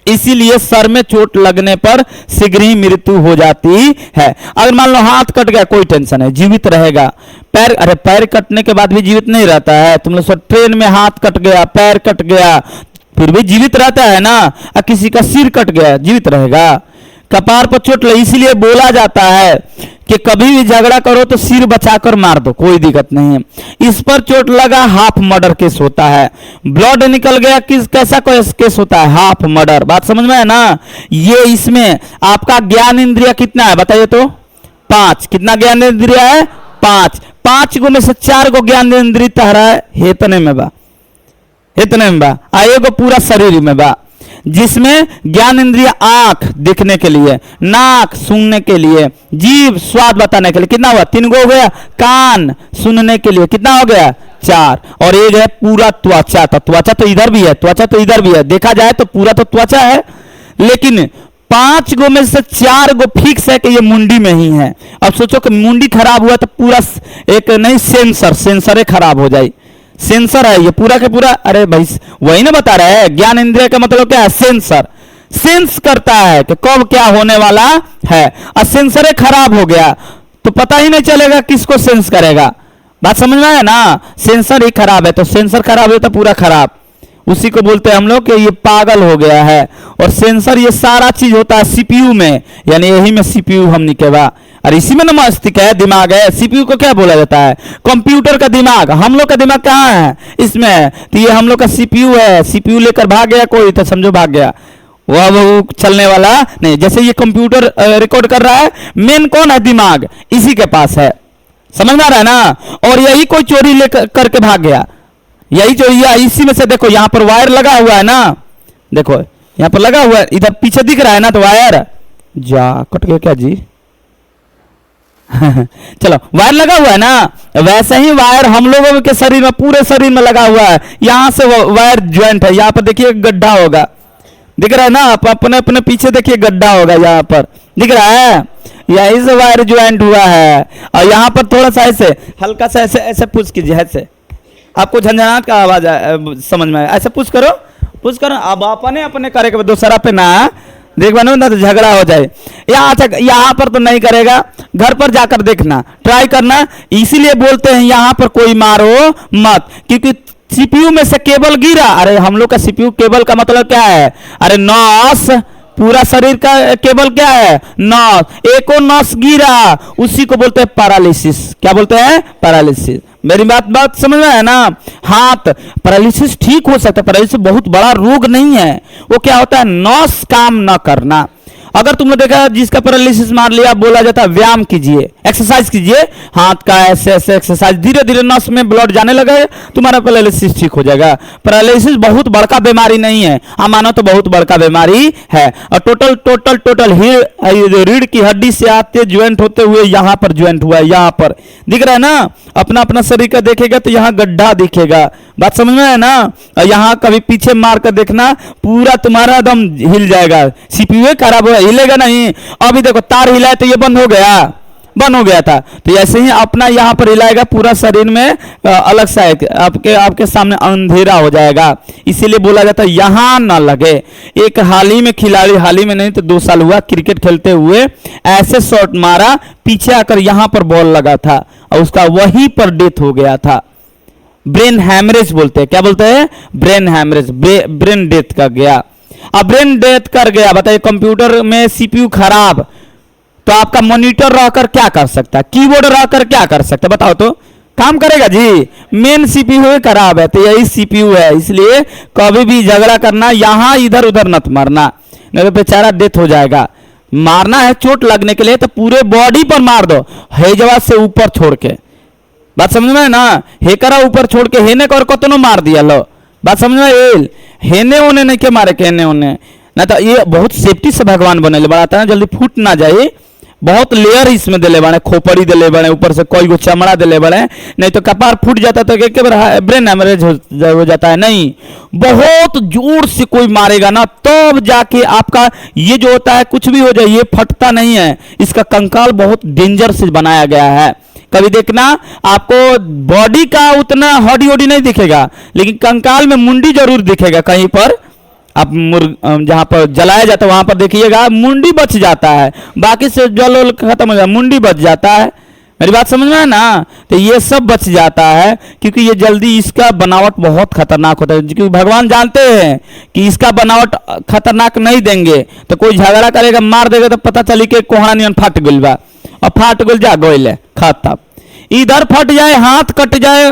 इसीलिए सर में चोट लगने पर शीघ्र ही मृत्यु हो जाती है। अगर मान लो हाथ कट गया, कोई टेंशन है, जीवित रहेगा। पैर कटने के बाद भी जीवित नहीं रहता है। तुम लोग ट्रेन में हाथ कट गया, पैर कट गया, फिर भी जीवित रहता है ना। और किसी का सिर कट गया, जीवित रहेगा। कपार पर चोट लगी, इसीलिए बोला जाता है कि कभी भी झगड़ा करो तो सिर बचाकर मार दो, कोई दिक्कत नहीं है। इस पर चोट लगा, हाफ मर्डर केस होता है। ब्लड निकल गया, कैसा केस होता है, हाफ मर्डर। बात समझ में है ना। ये इसमें आपका ज्ञान इंद्रिया कितना है बताइए तो, 5। कितना ज्ञान इंद्रिया है, 5। 5 गो में से 4 गो ज्ञान इंद्रिय तहरा है, इतने में बा, एगो पूरा शरीर में बा, जिसमें ज्ञान इंद्रिय आंख देखने के लिए, नाक सुनने के लिए, जीभ स्वाद बताने के लिए, कितना हुआ, 3 गो हो गया। कान सुनने के लिए, कितना हो गया, 4 और एक है पूरा त्वचा। तो त्वचा तो इधर भी है, त्वचा तो इधर भी है, देखा जाए तो पूरा तो त्वचा है, लेकिन 5 गो में से 4 गो फिक्स है कि ये मुंडी में ही है। अब सोचो कि मुंडी खराब हुआ तो पूरा एक नहीं सेंसर खराब हो जाए। सेंसर है ये पूरा का पूरा। अरे भाई वही ना बता रहे हैं, ज्ञान इंद्रिय का मतलब क्या है? सेंसर। सेंस करता है कि कब क्या होने वाला है। और सेंसर खराब हो गया तो पता ही नहीं चलेगा किसको सेंस करेगा। बात समझ में आया ना? सेंसर ही खराब है तो सेंसर खराब है तो पूरा खराब। उसी को बोलते हैं हम लोग कि ये पागल हो गया है। और सेंसर ये सारा चीज होता है सीपीयू में, यानी यही में सीपीयू हम निकेवा। और इसी में ना मस्तिष्क है, दिमाग है। सीपीयू को क्या बोला जाता है? कंप्यूटर का दिमाग। हम लोग का दिमाग कहाँ है इसमें? तो ये हम लोग का सीपीयू है। सीपीयू लेकर भाग गया कोई तो समझो भाग गया, वो चलने वाला नहीं। जैसे ये कंप्यूटर रिकॉर्ड कर रहा है, मेन कौन है? दिमाग, इसी के पास है। समझ में आ रहा है ना? और यही कोई चोरी लेकर करके भाग गया, यही चोरी है। इसी में से देखो यहाँ पर वायर लगा हुआ है ना, देखो यहाँ पर लगा हुआ है, इधर पीछे दिख रहा है ना, तो वायर जा कट गया क्या जी? चलो वायर लगा हुआ है ना, वैसे ही वायर हम लोगों के शरीर में, पूरे शरीर में लगा हुआ है। यहां से वायर ज्वाइंट है। यहाँ पर देखिए गड्ढा होगा, दिख रहा है ना? आप अपने अपने पीछे देखिए गड्ढा होगा, यहाँ पर दिख रहा है। यही से वायर ज्वाइंट हुआ है। और यहाँ पर थोड़ा सा ऐसे हल्का सा ऐसे ऐसे पुश कीजिए, ऐसे आपको झंझनाहट का आवाज समझ में आए, ऐसे पुश करो, पुश करो। अब अपने अपने करे के दूसरा पे ना देख बनो ना तो झगड़ा हो जाए। यहाँ पर तो नहीं करेगा, घर पर जाकर देखना, ट्राई करना। इसीलिए बोलते हैं यहाँ पर कोई मारो मत, क्योंकि सीपीयू में से केबल गिरा। अरे हम लोग का सीपीयू केबल का मतलब क्या है? अरे नस, पूरा शरीर का केबल क्या है? नस। एको नस गिरा, उसी को बोलते हैं पैरालिसिस। क्या बोलते हैं? पैरालिसिस। मेरी बात समझ में है ना? हाथ पैरालिसिस ठीक हो सकता है, पैरालिसिस बहुत बड़ा रोग नहीं है। वो क्या होता है? नस काम न करना। अगर तुमने देखा जिसका पैरालिसिस मार लिया, बोला जाता है व्यायाम कीजिए, एक्सरसाइज कीजिए, हाथ का ऐसे ऐसे एक्सरसाइज, धीरे धीरे नस में ब्लड जाने लगे, तुम्हारा पैरालिसिस ठीक हो जाएगा। पैरालिसिस बहुत बड़का बीमारी नहीं है, हम मानो तो बहुत बड़का बीमारी है। और टोटल टोटल टोटल रीढ़ की हड्डी से आते ज्वाइंट होते हुए यहाँ पर ज्वाइंट हुआ है। यहाँ पर दिख रहा है ना? अपना अपना शरीर का देखेगा तो यहाँ गड्ढा दिखेगा। बात समझ में है ना? यहाँ कभी पीछे मार कर देखना, पूरा तुम्हारा एकदम हिल जाएगा। सीपीयू खराब हो, हिलेगा नहीं। अभी देखो तार हिलाए तो ये बंद हो गया था। तो ऐसे ही अपना यहाँ पर हिलाएगा, पूरा शरीर में अलग सा आपके सामने अंधेरा हो जाएगा। इसीलिए बोला जाता है यहाँ ना लगे। एक हाल ही में खिलाड़ी, हाल ही में नहीं तो 2 साल हुआ, क्रिकेट खेलते हुए ऐसे शॉट मारा, पीछे आकर यहाँ पर बॉल लगा था और उसका वहीं पर डेथ हो गया था। ब्रेन हैमरेज बोलते हैं। क्या बोलते हैं? ब्रेन हैमरेज, ब्रेन डेथ कर गया। अब ब्रेन डेथ कर गया, बताइए कंप्यूटर में सीपीयू खराब, तो आपका मॉनिटर रहकर क्या कर सकता है? कीबोर्ड रहकर क्या कर सकता है? बताओ तो काम करेगा जी? मेन सीपीयू खराब है, तो यही सीपीयू है। इसलिए कभी भी झगड़ा करना, यहां इधर उधर मत मारना, नहीं तो बेचारा डेथ हो जाएगा। मारना है चोट लगने के लिए तो पूरे बॉडी पर मार दो, हेजवा से ऊपर छोड़ के। बात समझ में है ना? हेकरा ऊपर छोड़ के हेने कर कतनो मार दिया लो। बात समझ में? हेने होने नहीं के मारे के हेने होने ना, तो ये बहुत सेफ्टी से भगवान बने बनाता है, जल्दी फूट ना जाए। बहुत लेयर इसमें दिले बने, खोपड़ी दिले बने, ऊपर से कोई को चमड़ा दिले बने, नहीं तो कपार फूट जाता तो एक बार ब्रेन हैमरेज हो जाता है। नहीं, बहुत जोर से कोई मारेगा ना तब जाके आपका ये जो होता है, कुछ भी हो जाए ये फटता नहीं है। इसका कंकाल बहुत डेंजर से बनाया गया है। कभी देखना आपको बॉडी का उतना हड्डी वड्डी नहीं दिखेगा, लेकिन कंकाल में मुंडी जरूर दिखेगा कहीं पर। आप जहां पर जलाया जाता है वहां पर देखिएगा मुंडी बच जाता है, बाकी से जल खत्म हो जाता है, मुंडी बच जाता है। मेरी बात समझ में है ना? तो ये सब बच जाता है, क्योंकि ये जल्दी, इसका बनावट बहुत खतरनाक होता है। क्योंकि भगवान जानते हैं कि इसका बनावट खतरनाक नहीं देंगे तो कोई झगड़ा करेगा, मार देगा तो पता चली कि कोहड़ा नियन फट गइल बा, और फाट गइल जा गइल खत्म। इधर फट जाए, हाथ कट जाए,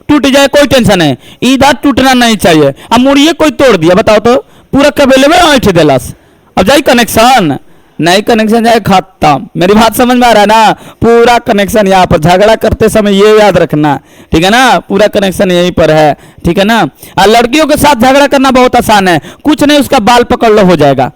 टूट जाए, कोई टेंशन है, इधर टूटना नहीं चाहिए। अब मुड़िए कोई तोड़ दिया, बताओ तो पूरा कबेले में ऐठ देलस, अब जाए कनेक्शन नहीं, कनेक्शन जाए खत्म। मेरी बात समझ में आ रहा है ना? पूरा कनेक्शन यहाँ पर, झगड़ा करते समय ये याद रखना, ठीक है ना? पूरा कनेक्शन यहीं पर है, ठीक है ना? और लड़कियों के साथ झगड़ा करना बहुत आसान है, कुछ नहीं, उसका बाल पकड़ लो हो जाएगा।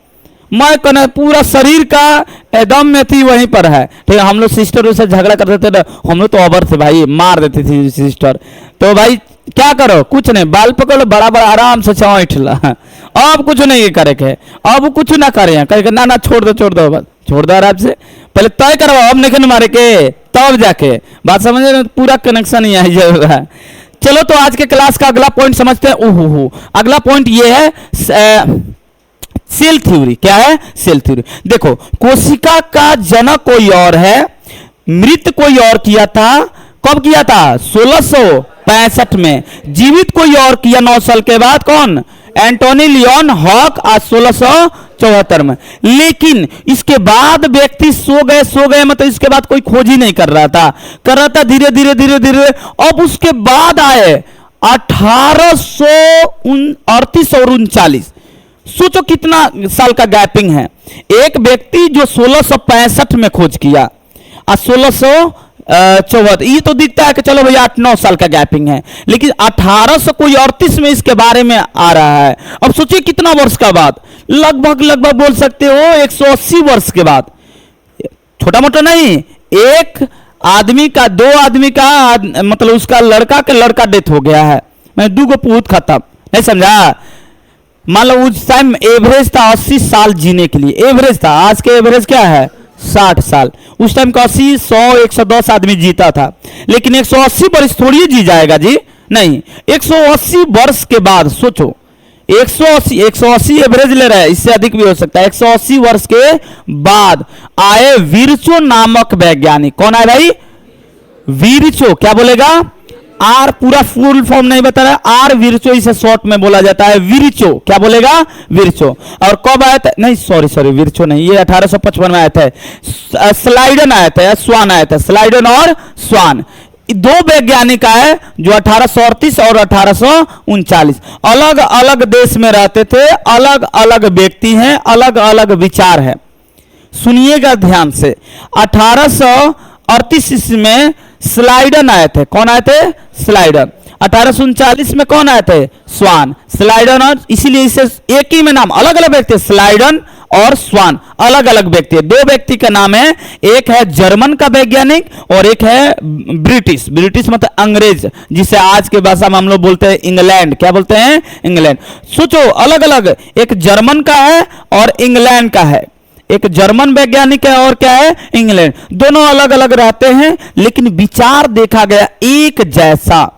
मैं कहना पूरा शरीर का एकदम में थी वहीं पर है। ठीक है, हम लोग सिस्टर से झगड़ा करते थे ना, हम लोग तो अबर थे भाई, मार देती थी सिस्टर। तो भाई क्या करो, कुछ नहीं, बाल पकड़ो, बड़ा बड़ा आराम से चौंठ ला। अब कुछ नहीं करे के, अब कुछ ना करे, कहे ना ना छोड़ दो बस, छोड़ दो आराम से, पहले तय करवाओ, अब नहीं मारे के तब जाके बात समझ रहे, पूरा कनेक्शन ही आई जा रहा है। चलो तो आज के क्लास का अगला पॉइंट समझते हैं। ओहो, अगला पॉइंट ये है सेल थ्योरी। क्या है? Cell theory. देखो, कोशिका का जनक कोई और है, मृत कोई और किया था। कब किया था? 1665 में। जीवित कोई और किया 9 साल के बाद। कौन? एंटोनी लियोन हॉक, आज 1674 में। लेकिन इसके बाद व्यक्ति सो गए, मतलब इसके बाद कोई खोज ही नहीं कर रहा था, धीरे धीरे। अब उसके बाद आए 1838 और 39। सोचो कितना साल का गैपिंग है। एक व्यक्ति जो 1665 में खोज किया और 1674, ये तो दिखता है कि चलो भैया 8-9 साल का गैपिंग है, लेकिन 1838 में इसके बारे में आ रहा है। अब सोचिए कितना वर्ष का बाद, लगभग बोल सकते हो 180 वर्ष के बाद। छोटा मोटा नहीं, एक आदमी का, 2 आदमी का, मतलब उसका लड़का के लड़का डेथ हो गया है, मैं 2 पूत खत्म, नहीं समझा। मान लो उस टाइम एवरेज था 80 साल जीने के लिए, एवरेज था। आज के एवरेज क्या है? 60 साल। उस टाइम का 80, 100, 110 आदमी जीता था, लेकिन 180 वर्ष थोड़ी जी जाएगा जी, नहीं। 180 वर्ष के बाद सोचो, 180 एवरेज ले रहा है, इससे अधिक भी हो सकता है। 180 वर्ष के बाद आए विरचो नामक वैज्ञानिक। कौन आए भाई? विरचो। क्या बोलेगा? आर, पूरा फुल फॉर्म नहीं बता रहा, आर विरचो, इसे शॉर्ट में बोला जाता है विरचो। क्या बोलेगा? विरचो। और कब आया था? नहीं सॉरी, विरचो नहीं, ये 1855 में आया था। स्लाइडन आया था, स्वान आया था, स्लाइडन और स्वान। 2 वैज्ञानिक आए जो 1838 और 1839। अलग अलग देश में रहते थे, अलग अलग व्यक्ति हैं, अलग अलग विचार है। सुनिएगा ध्यान से। 1838 में स्लाइडन आए थे। कौन आए थे? स्लाइडन। 1839 में कौन आए थे? स्वान। स्लाइडन, और इसीलिए इसे एक ही में नाम, अलग अलग व्यक्ति, स्लाइडन और स्वान, अलग अलग व्यक्ति है। 2 व्यक्ति का नाम है, एक है जर्मन का वैज्ञानिक और एक है ब्रिटिश मतलब अंग्रेज, जिसे आज के भाषा में हम लोग बोलते हैं इंग्लैंड। क्या बोलते हैं? इंग्लैंड। सोचो अलग अलग, एक जर्मन का है और इंग्लैंड का है, एक जर्मन वैज्ञानिक है और क्या है? इंग्लैंड। दोनों अलग अलग रहते हैं, लेकिन विचार देखा गया एक जैसा,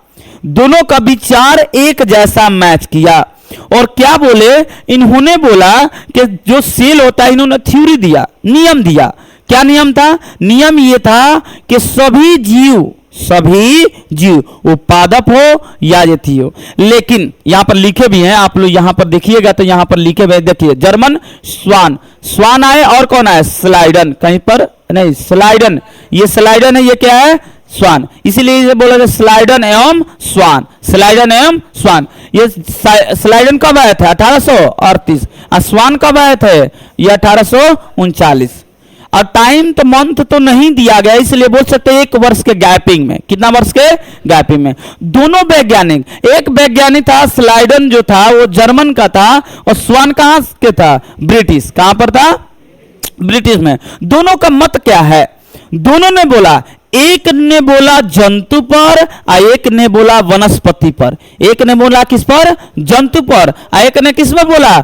दोनों का विचार एक जैसा मैच किया। और क्या बोले? इन्होंने बोला कि जो सेल होता है, इन्होंने थ्योरी दिया, नियम दिया। क्या नियम था? नियम ये था कि सभी जीव उत्पादक हो या यथी हो। लेकिन यहां पर लिखे भी हैं, आप लोग यहां पर देखिएगा तो यहां पर लिखे हुए देखिए, जर्मन स्वान आए और कौन आए? स्लाइडन। कहीं पर नहीं, स्लाइडन, ये स्लाइडन है, ये क्या है? स्वान। इसीलिए इसे बोला जाए स्लाइडन एवं स्वान, स्लाइडन एवं स्वान। ये स्लाइडन कब आए थे? 1838। और स्वान कब आए थे? ये 1839। और टाइम तो मंथ तो नहीं दिया गया, इसलिए बोल सकते हैं 1 वर्ष के गैपिंग में। कितना वर्ष के गैपिंग में? दोनों वैज्ञानिक, एक वैज्ञानिक था स्लाइडन जो था वो जर्मन का था, और स्वान कहां के था? ब्रिटिश। कहां पर था? ब्रिटिश में। दोनों का मत क्या है? दोनों ने बोला, एक ने बोला जंतु पर और एक ने बोला वनस्पति पर। एक ने बोला किस पर? जंतु पर। और एक ने किस पर बोला?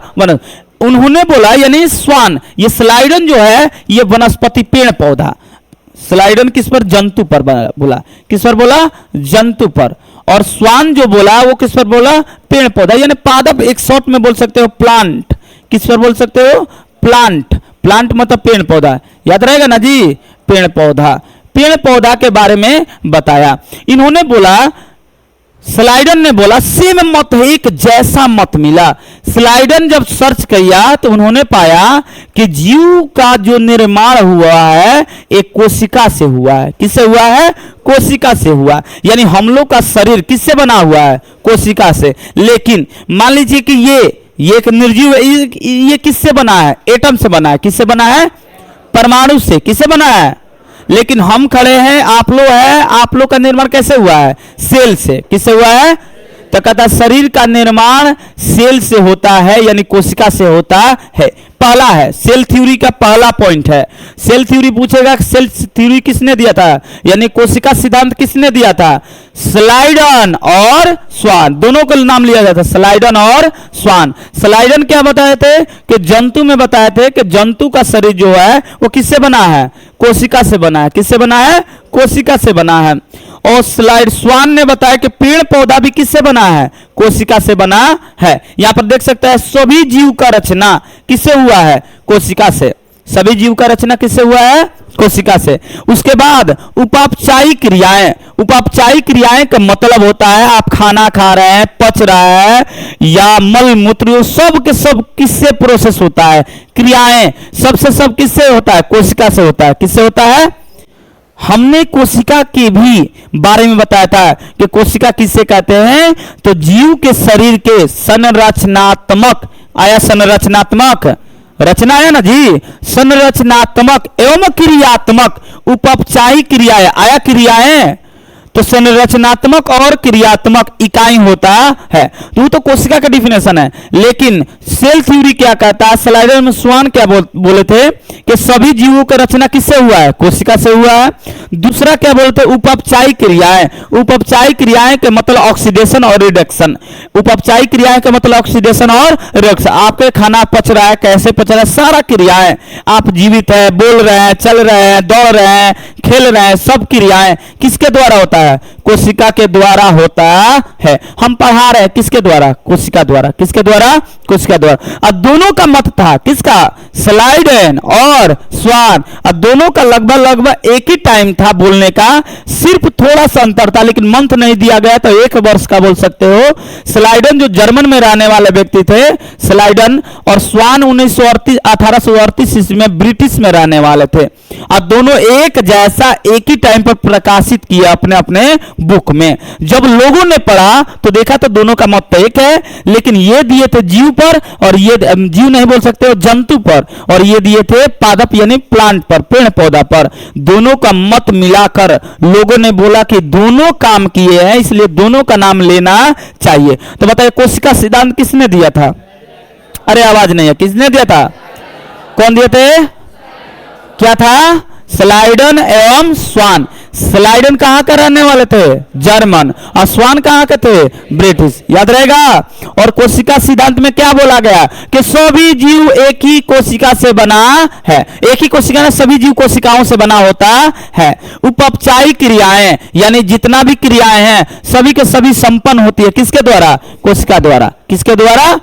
उन्होंने बोला, यानी स्वान, ये स्लाइडन जो है ये वनस्पति पेड़ पौधा, स्लाइडन किस पर? जंतु पर बोला। किस पर बोला? जंतु पर। और स्वान जो बोला वो किस पर बोला? पेड़ पौधा, यानी पादप, एक शॉर्ट में बोल सकते हो प्लांट। किस पर बोल सकते हो? प्लांट। प्लांट मतलब पेड़ पौधा, याद रहेगा ना जी, पेड़ पौधा के बारे में बताया। इन्होंने बोला, स्लाइडन ने बोला सेम मत है, एक जैसा मत मिला। स्लाइडन जब सर्च किया तो उन्होंने पाया कि जीव का जो निर्माण हुआ है एक कोशिका से हुआ है। किससे हुआ है? कोशिका से हुआ। यानी हम लोग का शरीर किससे बना हुआ है? कोशिका से। लेकिन मान लीजिए कि ये एक निर्जीव है, ये किससे बना है? एटम से बना है। किससे बना है? परमाणु से। किससे बना है? लेकिन हम खड़े हैं, आप लोग है, आप लोग का निर्माण कैसे हुआ है? सेल से। किससे हुआ है? तो कहता शरीर का निर्माण सेल से होता है, यानी कोशिका से होता है। पहला है, सेल थ्योरी का पहला पॉइंट है। सेल थ्योरी पूछेगा, सेल थ्योरी किसने दिया था, यानी कोशिका सिद्धांत किसने दिया था? स्लाइडन और स्वान, दोनों का नाम लिया जाता है, स्लाइडन और स्वान। स्लाइडन क्या बताए थे कि जंतु में बताए थे कि जंतु का शरीर जो है वो किससे बना है? कोशिका से बना है। किससे बना है? कोशिका से बना है। और स्लाइड स्वान ने बताया कि पेड़ पौधा भी किससे बना है? कोशिका से बना है। यहां पर देख सकते हैं सभी जीव का रचना किससे हुआ है? कोशिका से। सभी जीव का रचना किससे हुआ है? कोशिका से। उसके बाद उपापचायी क्रियाएं, उपापचायी क्रियाएं का मतलब होता है आप खाना खा रहे हैं, पच रहा है या मल मूत्र, सब के सब किससे प्रोसेस होता है? क्रियाएं सबसे सब किससे होता है? कोशिका से होता है। किससे होता है? हमने कोशिका के भी बारे में बताया था कि कोशिका किससे कहते हैं? तो जीव के शरीर के संरचनात्मक, आया संरचनात्मक, रचना है ना जी, संरचनात्मक एवं क्रियात्मक उपपचायी क्रियाएं, आया क्रियाएं, तो संरचनात्मक और क्रियात्मक इकाई होता है। तो कोशिका का डिफिनेशन है। लेकिन सेल थ्योरी क्या कहता है? स्लाइडर में स्वान क्या बोले थे कि सभी जीवों का रचना किससे हुआ है? कोशिका से हुआ है। दूसरा क्या बोलते हैं? उपपचायी क्रियाएं। उपपचायी क्रियाएं के मतलब ऑक्सीडेशन और रिडक्शन। उपपचायी क्रियाएं का मतलब ऑक्सीडेशन और रिडक्शन। आपके खाना पच रहा है, कैसे पच रहा है, सारा क्रियाएं, आप जीवित है, बोल रहे हैं, चल रहे हैं, दौड़ रहे हैं, खेल रहे हैं, सब क्रियाएं किसके द्वारा होता है? कोशिका के द्वारा होता है। हम पढ़ा रहे हैं किसके द्वारा? कोशिका द्वारा। किसके द्वारा? कोशिका द्वारा। और दोनों का मत था किसका? स्लाइडन और स्वान। और दोनों का लगभग एक ही टाइम था बोलने का, सिर्फ थोड़ा सा अंतर था, लेकिन मंथ नहीं दिया गया तो 1 वर्ष का बोल सकते हो। स्लाइडन जो जर्मन में रहने वाले व्यक्ति थे, स्लाइडन, और स्वान 1838 ईस्वी में ब्रिटिश में रहने वाले थे। और दोनों एक जैसा एक ही टाइम पर प्रकाशित किया अपने अपने बुक में। जब लोगों ने पढ़ा तो देखा तो दोनों का मत एक है, लेकिन ये दिए थे जीव पर, और ये जीव नहीं बोल सकते हो, जंतु पर, और ये दिए थे पादप यानी प्लांट पर, पेड़ पौधा पर। दोनों का मत मिलाकर लोगों ने बोला कि दोनों काम किए हैं, इसलिए दोनों का नाम लेना चाहिए। तो बताइए कोशिका सिद्धांत किसने दिया था? अरे आवाज नहीं है, किसने दिया था? कौन दिए थे? क्या था? स्लाइडन एवं स्वान। स्लाइडन कहां का रहने वाले थे? जर्मन। और स्वान कहां के थे? ब्रिटिश। याद रहेगा। और कोशिका सिद्धांत में क्या बोला गया कि सभी जीव एक ही कोशिका से बना है। एक ही कोशिका में सभी जीव कोशिकाओं से बना होता है। उपपचायी क्रियाएं यानी जितना भी क्रियाएं हैं सभी के सभी संपन्न होती है किसके द्वारा? कोशिका द्वारा। किसके द्वारा?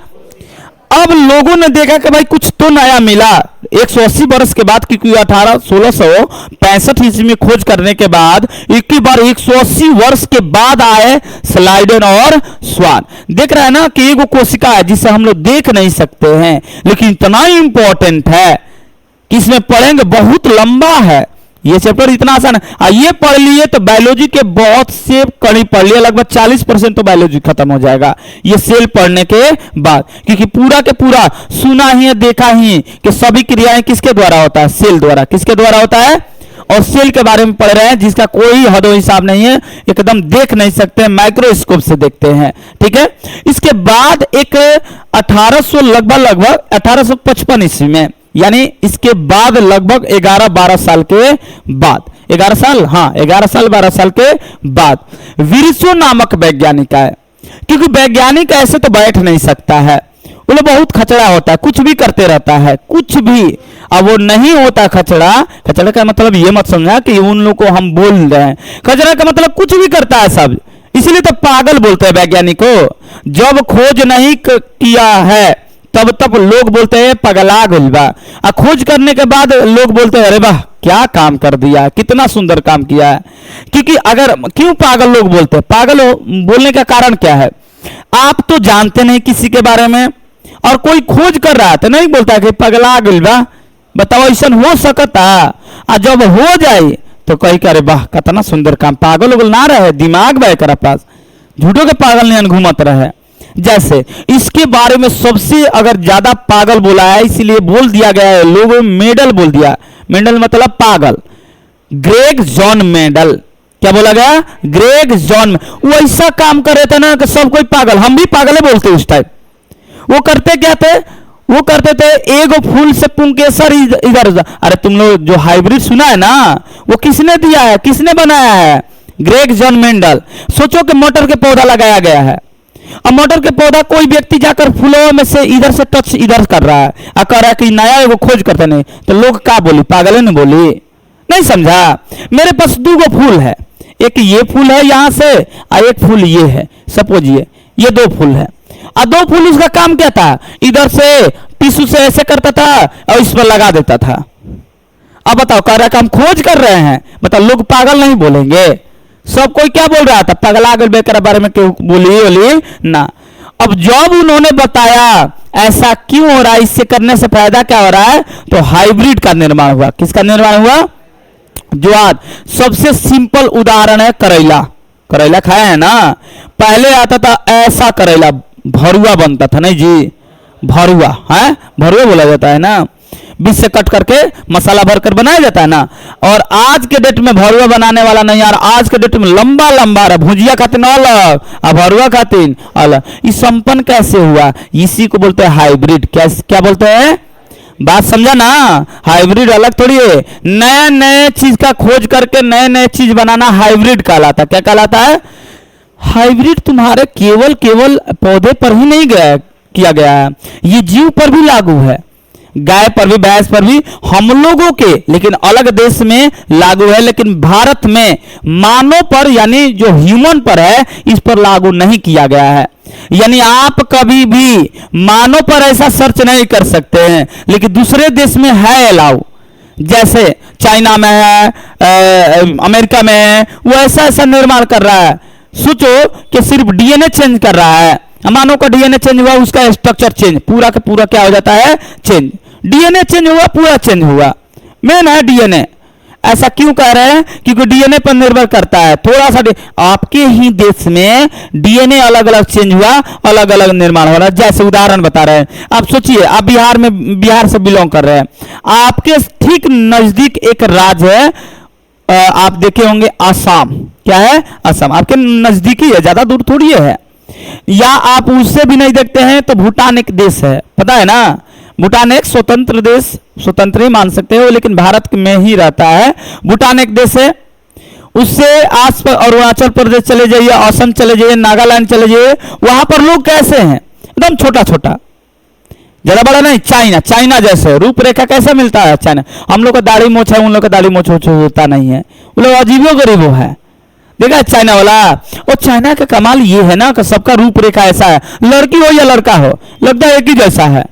अब लोगों ने देखा कि भाई कुछ तो नया मिला 180 वर्ष के बाद, क्योंकि 1665 ईस्वी में खोज करने के बाद एक ही बार 180 वर्ष के बाद आए स्लाइडन और स्वान। देख रहे हैं ना कि एक कोशिका है जिसे हम लोग देख नहीं सकते हैं, लेकिन इतना इंपॉर्टेंट है कि इसमें पढ़ेंगे, बहुत लंबा है ये चैप्टर, इतना आसान है। ये पढ़ लिए तो बायोलॉजी के बहुत से कड़ी पढ़ लिए, लगभग 40% तो बायोलॉजी खत्म हो जाएगा ये सेल पढ़ने के बाद, क्योंकि पूरा के पूरा सुना ही है, देखा ही कि सभी क्रियाएं किसके द्वारा होता है? सेल द्वारा। किसके द्वारा होता है? और सेल के बारे में पढ़ रहे हैं जिसका कोई हद हिसाब नहीं है, एकदम देख नहीं सकते, माइक्रोस्कोप से देखते हैं। ठीक है। इसके बाद एक 1800 लगभग 1855 ईस्वी में, यानी इसके बाद लगभग 11-12 साल के बाद, 11 साल, हाँ 11 साल 12 साल के बाद विरसो नामक वैज्ञानिक है। क्योंकि वैज्ञानिक ऐसे तो बैठ नहीं सकता है, वो लोग बहुत खचड़ा होता है, कुछ भी करते रहता है, कुछ भी। अब वो नहीं होता खचड़ा। खचड़ा का मतलब ये मत समझा कि उन लोग को हम बोल रहे हैं, खचड़ा का मतलब कुछ भी करता है सब, इसलिए तो पागल बोलते हैं वैज्ञानिक को। जब खोज नहीं किया है तब लोग बोलते हैं पगला गइल बा, और खोज करने के बाद लोग बोलते हैं अरे वाह क्या काम कर दिया, कितना सुंदर काम किया है। क्योंकि अगर क्यों पागल लोग बोलते हैं? पागल बोलने का कारण क्या है? आप तो जानते नहीं किसी के बारे में, और कोई खोज कर रहा है तो नहीं बोलता कि पगला गइल बा। बताओ ऐसा हो सकता? और जब हो जाए तो कही करे वाह कितना सुंदर काम, पागल लोग ना रहे, दिमाग बा एकरा पास, झूठों के पागल नहीं घूमत रहे। जैसे इसके बारे में सबसे अगर ज्यादा पागल बोला है, इसीलिए बोल दिया गया है, लोगों मेडल बोल दिया। मेडल मतलब पागल। ग्रेग जॉन मेडल, क्या बोला गया? Greg John. वो ऐसा काम कर रहे थे ना कि सब कोई पागल, हम भी पागल है बोलते उस टाइम। वो करते क्या थे? वो करते थे एगो फूल से पुंकेसर इधर उधर। अरे तुम लोग जो हाइब्रिड सुना है ना, वो किसने दिया है, किसने बनाया है? Greg John Mendel. सोचो कि मटर के पौधा लगाया गया है, अब मटर के पौधा कोई व्यक्ति जाकर फूलों में से इधर से टच इधर कर रहा है और कह रहा है कि नया एगो खोज करते नहीं, तो लोग क्या बोली, पागल ने बोली? नहीं समझा? मेरे पास 2 फूल है, एक ये फूल है यहां से और एक फूल ये है, सपोज ये 2 फूल है, और 2 फूल उसका काम क्या था, इधर से टिश्यू से ऐसे करता था और इस पर लगा देता था। अब बताओ, कह रहा है कि हम खोज कर रहे हैं, बताओ लोग पागल नहीं बोलेंगे? सब कोई क्या बोल रहा था, पगला गल बेकर बारे में क्यों बोली ना। अब जब उन्होंने बताया ऐसा क्यों हो रहा है, इससे करने से फायदा क्या हो रहा है, तो हाइब्रिड का निर्माण हुआ। किसका निर्माण हुआ? ज्वार। सबसे सिंपल उदाहरण है करेला। करेला खाया है ना? पहले आता था ऐसा करेला, भरुआ बनता था, नहीं जी, भरुआ है, भरुआ बोला जाता है ना, बीच से कट करके मसाला भरकर बनाया जाता है ना। और आज के डेट में भरुआ बनाने वाला नहीं यार, आज के डेट में लंबा लंबा रहा, भुजिया खातिर अलग और भरुआ खातिर अलग। ये संपन्न कैसे हुआ? इसी को बोलते हैं हाइब्रिड। क्या बोलते हैं? बात समझा ना? हाइब्रिड अलग थोड़ी है, नए नए चीज का खोज करके नए नए चीज बनाना हाइब्रिड कहलाता। क्या कहलाता है? हाइब्रिड तुम्हारे केवल पौधे पर ही नहीं किया गया है, ये जीव पर भी लागू है, गाय पर भी, भैंस पर भी, हम लोगों के, लेकिन अलग देश में लागू है, लेकिन भारत में मानव पर यानी जो ह्यूमन पर है इस पर लागू नहीं किया गया है। यानी आप कभी भी मानव पर ऐसा सर्च नहीं कर सकते हैं, लेकिन दूसरे देश में है अलाउ, जैसे चाइना में है, अमेरिका में है, वो ऐसा निर्माण कर रहा है। सोचो कि सिर्फ डीएनए चेंज कर रहा है, मानव का डीएनए चेंज हुआ, उसका स्ट्रक्चर चेंज, पूरा का पूरा क्या हो जाता है? चेंज। डीएनए चेंज हुआ, पूरा चेंज हुआ। मेन है डीएनए। ऐसा क्यों कह रहे हैं? क्योंकि डीएनए पर निर्भर करता है थोड़ा सा। आपके ही देश में डीएनए अलग अलग चेंज हुआ, अलग अलग निर्माण हो रहा है। जैसे उदाहरण बता रहे हैं, आप सोचिए, आप बिहार से बिलोंग कर रहे हैं, आपके ठीक नजदीक एक राज्य है, आप देखे होंगे आसाम। क्या है? आसाम आपके नजदीकी है, ज्यादा दूर थोड़ी है। या आप उससे भी नहीं देखते हैं तो भूटान एक देश है, पता है ना? भूटान एक स्वतंत्र देश, स्वतंत्र ही मान सकते हो, लेकिन भारत में ही रहता है। भूटान एक देश है, उससे आस पर अरुणाचल प्रदेश चले जाइए, असम चले जाइए, नागालैंड चले जाइए, वहां पर लोग कैसे हैं? एकदम छोटा छोटा, ज्यादा बड़ा नहीं। चाइना जैसे रूपरेखा कैसा मिलता है? चाइना, हम लोग का दाढ़ी मोछ है, उन लोग का दाढ़ी मोछ होता नहीं है, वो लोग अजीबो गरीबो है। देखा है चाइना वाला? और चाइना का कमाल ये है ना कि सबका रूपरेखा ऐसा है, लड़की हो या लड़का हो, लगता है एक ही जैसा है।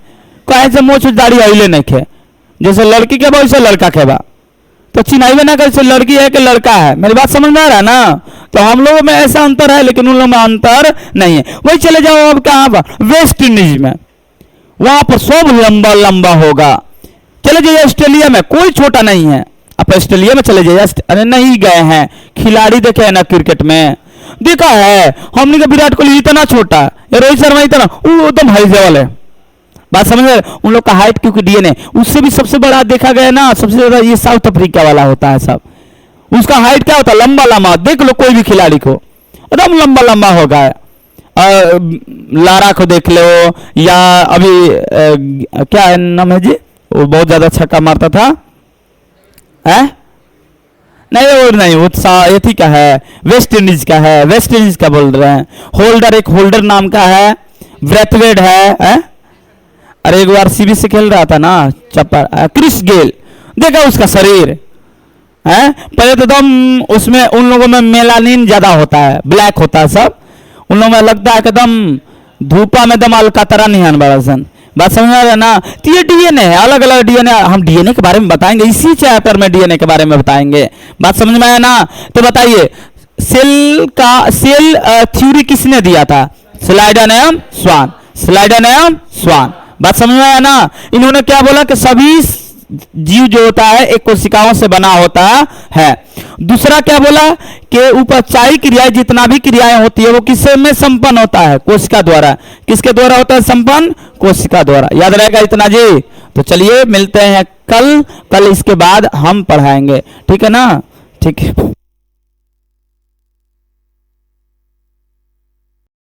कहे से मोछ दाढ़ी अहिले नहीं खे, जैसे लड़की के बा वैसे लड़का के बा, तो चिन्हाइबे ना करे लड़की है कि लड़का है। मेरी बात समझ में आ रहा है ना? तो हम लोगों में ऐसा अंतर है, लेकिन उन लोगों में अंतर नहीं है। वही चले जाओ अब कहाँ पर, वेस्ट इंडीज में, वहां पर सब लंबा लंबा होगा। चले जाइए ऑस्ट्रेलिया में, कोई छोटा नहीं है। आप ऑस्ट्रेलिया में चले जाइए, अरे नहीं गए हैं, खिलाड़ी देखे है ना क्रिकेट में, देखा है हमने का विराट कोहली इतना छोटा, रोहित शर्मा इतना, वो एकदम हाई लेवल है। बात समझ रहे? उन लोग का हाइट क्योंकि डीएनए उससे भी सबसे बड़ा देखा गया ना, सबसे ज्यादा ये साउथ अफ्रीका वाला होता है सब, उसका हाइट क्या होता है? लंबा लंबा। देख लो कोई भी खिलाड़ी को, एकदम लंबा लंबा होगा। लारा को देख लो, या अभी क्या है नाम है जी, वो बहुत ज्यादा छक्का मारता था, है? नहीं वो एथी का है, वेस्ट इंडीज का है, वेस्ट इंडीज का बोल रहे हैं। होल्डर, एक होल्डर नाम का है, ब्रेथवेट है? अरे एक बार सीबी से खेल रहा था ना, चप्पा, क्रिस गेल, देखा उसका शरीर है? पहले तो एकदम उसमें उन लोगों में मेलानिन ज्यादा होता है, ब्लैक होता है सब, उन लोगों में लगता है कि एकदम धूपा में एकदम अलकतरा निहान बड़ासन। बात समझ आ रहा है ना? तो ये डीएनए है, अलग अलग डीएनए, हम डीएनए के बारे में बताएंगे, इसी चैप्टर में डीएनए के बारे में बताएंगे। बात समझ में आया ना? तो बताइए, सेल थ्योरी किसने दिया था? स्लाइडन एवं स्वान, स्लाइडन एवं स्वान। बात समझ में आया ना? इन्होंने क्या बोला कि सभी जीव जो होता है एक कोशिकाओं से बना होता है। दूसरा क्या बोला कि उपचायी क्रियाएं, जितना भी क्रियाएं होती है वो किससे में संपन्न होता है? कोशिका द्वारा। किसके द्वारा होता है संपन्न? कोशिका द्वारा। याद रहेगा इतना जी? तो चलिए मिलते हैं कल इसके बाद हम पढ़ाएंगे, ठीक है ना? ठीक है।